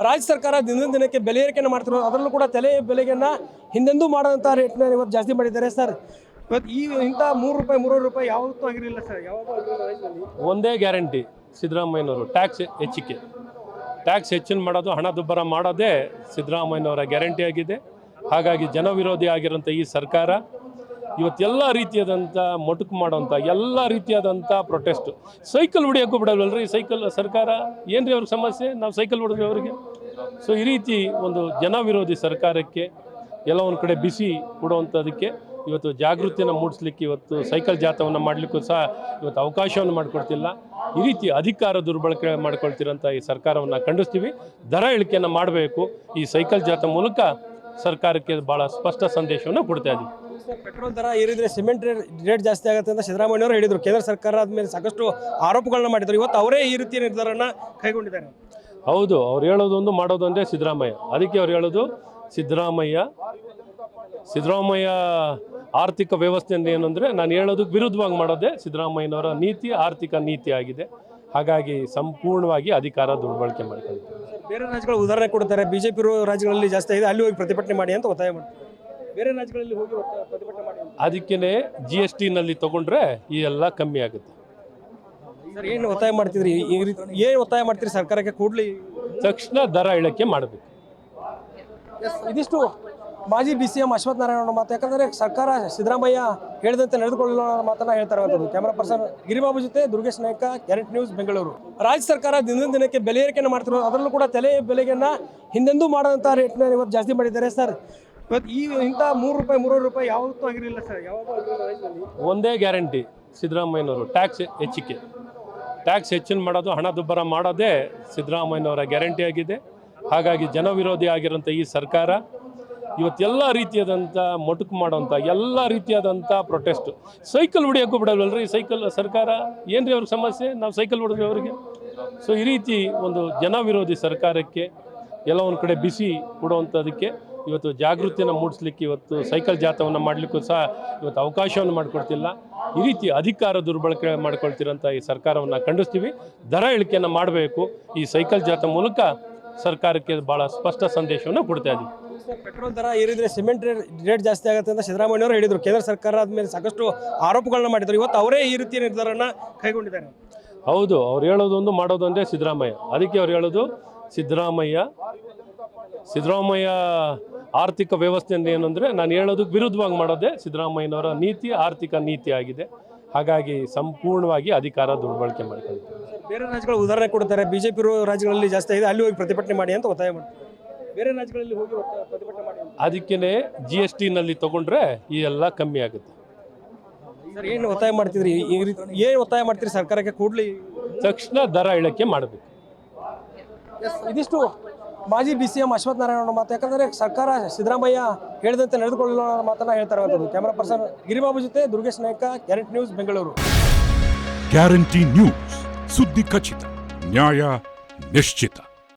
ರಾಜ್ಯ ಸರ್ಕಾರ ದಿನದಿಂದ ದಿನಕ್ಕೆ ಬೆಲೆ ಏರಿಕೆಯನ್ನು ಮಾಡ್ತಿರೋದು, ಅದರಲ್ಲೂ ಕೂಡ ತಲೆ ಬೆಲೆಯನ್ನು ಹಿಂದೆಂದೂ ಮಾಡೋಂಥ ರೇಟ್ನ ಇವತ್ತು ಜಾಸ್ತಿ ಮಾಡಿದ್ದಾರೆ ಸರ್. ಇವತ್ತು ಇಂಥ ₹3 ಯಾವತ್ತೂ ಆಗಿರಲಿಲ್ಲ ಸರ್, ಯಾವಾಗ ಒಂದೇ ಗ್ಯಾರಂಟಿ ಸಿದ್ದರಾಮಯ್ಯನವರು ಟ್ಯಾಕ್ಸ್ ಹೆಚ್ಚಿನ ಮಾಡೋದು, ಹಣದುಬ್ಬರ ಮಾಡೋದೇ ಸಿದ್ದರಾಮಯ್ಯನವರ ಗ್ಯಾರಂಟಿ ಆಗಿದೆ. ಹಾಗಾಗಿ ಜನವಿರೋಧಿ ಆಗಿರೋಂಥ ಈ ಸರ್ಕಾರ ಇವತ್ತೆಲ್ಲ ರೀತಿಯಾದಂಥ ಮೊಟಕು ಮಾಡೋಂಥ ಎಲ್ಲ ರೀತಿಯಾದಂಥ ಪ್ರೊಟೆಸ್ಟು. ಸೈಕಲ್ ಹೊಡಿಯೋಕ್ಕೂ ಬಿಡಲ್ವಲ್ರಿ ಸೈಕಲ್ ಸರ್ಕಾರ. ಏನ್ರಿ ಅವ್ರಿಗೆ ಸಮಸ್ಯೆ? ನಾವು ಸೈಕಲ್ ಹೊಡೆದ್ವಿ ಅವರಿಗೆ. ಸೊ ಈ ರೀತಿ ಒಂದು ಜನವಿರೋಧಿ ಸರ್ಕಾರಕ್ಕೆ ಎಲ್ಲ ಒಂದು ಕಡೆ ಬಿಸಿ ಕೊಡುವಂಥದಕ್ಕೆ ಇವತ್ತು ಜಾಗೃತಿಯನ್ನು ಮೂಡಿಸ್ಲಿಕ್ಕೆ ಇವತ್ತು ಸೈಕಲ್ ಜಾಥವನ್ನು ಮಾಡಲಿಕ್ಕೂ ಸಹ ಇವತ್ತು ಅವಕಾಶವನ್ನು ಮಾಡಿಕೊಡ್ತಿಲ್ಲ. ಈ ರೀತಿ ಅಧಿಕಾರ ದುರ್ಬಳಕೆ ಮಾಡ್ಕೊಳ್ತಿರೋಂಥ ಈ ಸರ್ಕಾರವನ್ನು ಖಂಡಿಸ್ತೀವಿ. ದರ ಇಳಿಕೆಯನ್ನು ಮಾಡಬೇಕು. ಈ ಸೈಕಲ್ ಜಾಥಾ ಮೂಲಕ ಸರ್ಕಾರಕ್ಕೆ ಭಾಳ ಸ್ಪಷ್ಟ ಸಂದೇಶವನ್ನು ಕೊಡ್ತಾ ಇದ್ದೀವಿ. ಪೆಟ್ರೋಲ್ ದರ ಏರಿದ್ರೆ ಸಿಮೆಂಟ್ ರೇಟ್ ಜಾಸ್ತಿ ಆಗುತ್ತೆ ಅಂತ ಸಿದ್ದರಾಮಯ್ಯವರು ಹೇಳಿದರು. ಕೇಂದ್ರ ಸರ್ಕಾರ ಆದಮೇಲೆ ಸಾಕಷ್ಟು ಆರೋಪಗಳನ್ನ ಮಾಡಿದರು. ಇವತ್ತು ಅವರೇ ಈ ರೀತಿಯ ನಿರ್ಧಾರನ ಕೈಗೊಂಡಿದ್ದಾರೆ. ಹೌದು, ಅವ್ರು ಹೇಳೋದೊಂದು ಮಾಡೋದೊಂದೇ ಸಿದ್ದರಾಮಯ್ಯ. ಅದಕ್ಕೆ ಅವ್ರು ಹೇಳೋದು ಸಿದ್ದರಾಮಯ್ಯ ಆರ್ಥಿಕ ವ್ಯವಸ್ಥೆಯಿಂದ ಏನು ಅಂದರೆ ನಾನು ಹೇಳೋದಕ್ಕೆ ವಿರುದ್ಧವಾಗಿ ಮಾಡೋದೇ ಸಿದ್ದರಾಮಯ್ಯನವರ ನೀತಿ, ಆರ್ಥಿಕ ನೀತಿ ಆಗಿದೆ. ಹಾಗಾಗಿ ಸಂಪೂರ್ಣವಾಗಿ ಅಧಿಕಾರ ದುರ್ಬಳಕೆ ಮಾಡ್ಕೊಂಡಿದ್ದಾರೆ. ಬೇರೆ ರಾಜ್ಯಗಳು ಉದಾಹರಣೆ ಕೊಡ್ತಾರೆ, ಬಿಜೆಪಿ ರಾಜ್ಯಗಳಲ್ಲಿ ಜಾಸ್ತಿ ಆಗಿದೆ, ಅಲ್ಲಿ ಹೋಗಿ ಪ್ರತಿಭಟನೆ ಮಾಡಿ ಅಂತ ಒತ್ತಾಯ ಮಾಡ್ತಾರೆ. ಬೇರೆ ರಾಜ್ಯಗಳಲ್ಲಿ ಹೋಗಿ ಪ್ರತಿಭಟನೆ ಮಾಡಿ ಅದಕ್ಕೇ GSTನಲ್ಲಿ ತಗೊಂಡ್ರೆ ಈ ಎಲ್ಲ ಕಮ್ಮಿ ಆಗುತ್ತೆ. ಸರ್, ಏನು ಒತ್ತಾಯ ಮಾಡ್ತಿದ್ರಿ? ಏನು ಒತ್ತಾಯ ಮಾಡ್ತೀರಿ ಸರ್ಕಾರಕ್ಕೆ? ಕೂಡಲೇ ತಕ್ಷಣ ದರ ಇಳಿಕೆ ಮಾಡಬೇಕು. ಇದಿಷ್ಟು ಮಾಜಿ BCM ಅಶ್ವಥ್ ನಾರಾಯಣ ಮಾತು. ಯಾಕಂದರೆ ಸರ್ಕಾರ ಸಿದ್ದರಾಮಯ್ಯ ಹೇಳಿದಂತೆ ನಡೆದುಕೊಳ್ಳಿಲ್ಲ ಅನ್ನೋ ಮಾತನ್ನ ಹೇಳ್ತಾ ಇರುವಂಥದ್ದು. ಕ್ಯಾಮರಾ ಪರ್ಸನ್ ಗಿರಿಬಾಬು ಜೊತೆ ದುರ್ಗೇಶ್ ನಾಯ್ಕ, ಗ್ಯಾರಂಟಿ ನ್ಯೂಸ್, ಬೆಂಗಳೂರು. ರಾಜ್ಯ ಸರ್ಕಾರ ದಿನದಿಂದ ದಿನಕ್ಕೆ ಬೆಲೆ ಏರಿಕೆಯನ್ನು ಮಾಡ್ತಿರೋದು, ಅದರಲ್ಲೂ ಕೂಡ ತಲೆ ಬೆಲೆಯನ್ನು ಹಿಂದೆಂದೂ ಮಾಡೋಂಥ ರೇಟ್ನ ಇವತ್ತು ಜಾಸ್ತಿ ಮಾಡಿದ್ದಾರೆ ಸರ್. ಇವತ್ತು ಇಂಥ ₹3 ಯಾವತ್ತೂ ಆಗಿರಲಿಲ್ಲ ಸರ್, ಯಾವಾಗ ಒಂದೇ ಗ್ಯಾರಂಟಿ ಸಿದ್ದರಾಮಯ್ಯನವರು ಟ್ಯಾಕ್ಸ್ ಹೆಚ್ಚಿನ ಮಾಡೋದು, ಹಣದುಬ್ಬರ ಮಾಡೋದೇ ಸಿದ್ದರಾಮಯ್ಯನವರ ಗ್ಯಾರಂಟಿ ಆಗಿದೆ. ಹಾಗಾಗಿ ಜನವಿರೋಧಿ ಆಗಿರೋಂಥ ಈ ಸರ್ಕಾರ ಇವತ್ತೆಲ್ಲ ರೀತಿಯಾದಂಥ ಮೊಟಕು ಮಾಡೋಂಥ ಎಲ್ಲ ರೀತಿಯಾದಂಥ ಪ್ರೊಟೆಸ್ಟು. ಸೈಕಲ್ ಹೊಡಿಯೋಕ್ಕೂ ಬಿಡಲ್ವಲ್ರಿ ಸೈಕಲ್ ಸರ್ಕಾರ. ಏನ್ರಿ ಅವ್ರಿಗೆ ಸಮಸ್ಯೆ? ನಾವು ಸೈಕಲ್ ಹೊಡೆದ್ವಿ ಅವರಿಗೆ. ಸೊ ಈ ರೀತಿ ಒಂದು ಜನವಿರೋಧಿ ಸರ್ಕಾರಕ್ಕೆ ಎಲ್ಲ ಒಂದು ಕಡೆ ಬಿಸಿ ಕೊಡುವಂಥದಕ್ಕೆ ಇವತ್ತು ಜಾಗೃತಿಯನ್ನು ಮೂಡಿಸ್ಲಿಕ್ಕೆ ಇವತ್ತು ಸೈಕಲ್ ಜಾಥವನ್ನು ಮಾಡಲಿಕ್ಕೂ ಸಹ ಇವತ್ತು ಅವಕಾಶವನ್ನು ಮಾಡಿಕೊಡ್ತಿಲ್ಲ. ಈ ರೀತಿ ಅಧಿಕಾರ ದುರ್ಬಳಕೆ ಮಾಡ್ಕೊಳ್ತಿರೋಂಥ ಈ ಸರ್ಕಾರವನ್ನು ಖಂಡಿಸ್ತೀವಿ. ದರ ಇಳಿಕೆಯನ್ನು ಮಾಡಬೇಕು. ಈ ಸೈಕಲ್ ಜಾಥಾ ಮೂಲಕ ಸರ್ಕಾರಕ್ಕೆ ಭಾಳ ಸ್ಪಷ್ಟ ಸಂದೇಶವನ್ನು ಕೊಡ್ತಾ ಇದ್ದೀವಿ. ಪೆಟ್ರೋಲ್ ದರ ಏರಿದ್ರೆ ಸಿಮೆಂಟ್ ರೇಟ್ ಜಾಸ್ತಿ ಆಗುತ್ತೆ ಅಂತ ಸಿದ್ದರಾಮಯ್ಯವರು ಹೇಳಿದರು. ಕೇಂದ್ರ ಸರ್ಕಾರ ಆದಮೇಲೆ ಸಾಕಷ್ಟು ಆರೋಪಗಳನ್ನ ಮಾಡಿದರು. ಇವತ್ತು ಅವರೇ ಈ ರೀತಿಯ ನಿರ್ಧಾರನ ಕೈಗೊಂಡಿದ್ದಾರೆ. ಹೌದು, ಅವ್ರು ಹೇಳೋದೊಂದು ಮಾಡೋದೊಂದೇ ಸಿದ್ದರಾಮಯ್ಯ. ಅದಕ್ಕೆ ಅವ್ರು ಹೇಳೋದು ಸಿದ್ದರಾಮಯ್ಯ ಆರ್ಥಿಕ ವ್ಯವಸ್ಥೆಯಿಂದ ಏನು ಅಂದರೆ ನಾನು ಹೇಳೋದಕ್ಕೆ ವಿರುದ್ಧವಾಗಿ ಮಾಡೋದೇ ಸಿದ್ದರಾಮಯ್ಯನವರ ನೀತಿ, ಆರ್ಥಿಕ ನೀತಿ ಆಗಿದೆ. ಹಾಗಾಗಿ ಸಂಪೂರ್ಣವಾಗಿ ಅಧಿಕಾರ ದುರ್ಬಳಕೆ ಮಾಡ್ಕೊಂಡಿದ್ದಾರೆ. ಬೇರೆ ರಾಜ್ಯಗಳು ಉದಾಹರಣೆ ಕೊಡ್ತಾರೆ, ಬಿಜೆಪಿ ರಾಜ್ಯಗಳಲ್ಲಿ ಜಾಸ್ತಿ ಆಗಿದೆ, ಅಲ್ಲಿ ಹೋಗಿ ಪ್ರತಿಭಟನೆ ಮಾಡಿ ಅಂತ ಒತ್ತಾಯ ಮಾಡ್ತಾರೆ. ಬೇರೆ ರಾಜ್ಯಗಳಲ್ಲಿ ಹೋಗಿ ಪ್ರತಿಭಟನೆ ಮಾಡಿ ಅದಕ್ಕೇ GSTನಲ್ಲಿ ತಗೊಂಡ್ರೆ ಈ ಎಲ್ಲ ಕಮ್ಮಿ ಆಗುತ್ತೆ. ಸರ್, ಏನು ಒತ್ತಾಯ ಮಾಡ್ತಿದ್ರಿ? ಏನು ಒತ್ತಾಯ ಮಾಡ್ತೀರಿ ಸರ್ಕಾರಕ್ಕೆ? ಕೂಡಲೇ ತಕ್ಷಣ ದರ ಇಳಿಕೆ ಮಾಡಬೇಕು. ಇದಿಷ್ಟು ಮಾಜಿ BCM ಅಶ್ವಥ್ ನಾರಾಯಣ ಮಾತು. ಯಾಕಂದರೆ ಸರ್ಕಾರ ಸಿದ್ದರಾಮಯ್ಯ ಹೇಳಿದಂತೆ ನಡೆದುಕೊಳ್ಳಿಲ್ಲ ಅನ್ನೋ ಮಾತನ್ನ ಹೇಳ್ತಾ ಇರುವಂಥದ್ದು. ಕ್ಯಾಮರಾ ಪರ್ಸನ್ ಗಿರಿಬಾಬು ಜೊತೆ Durgesh Naik, guarantee news, Bengaluru. Guarantee news, ಸುದ್ದಿ ಖಚಿತ, ನ್ಯಾಯ ನಿಶ್ಚಿತ.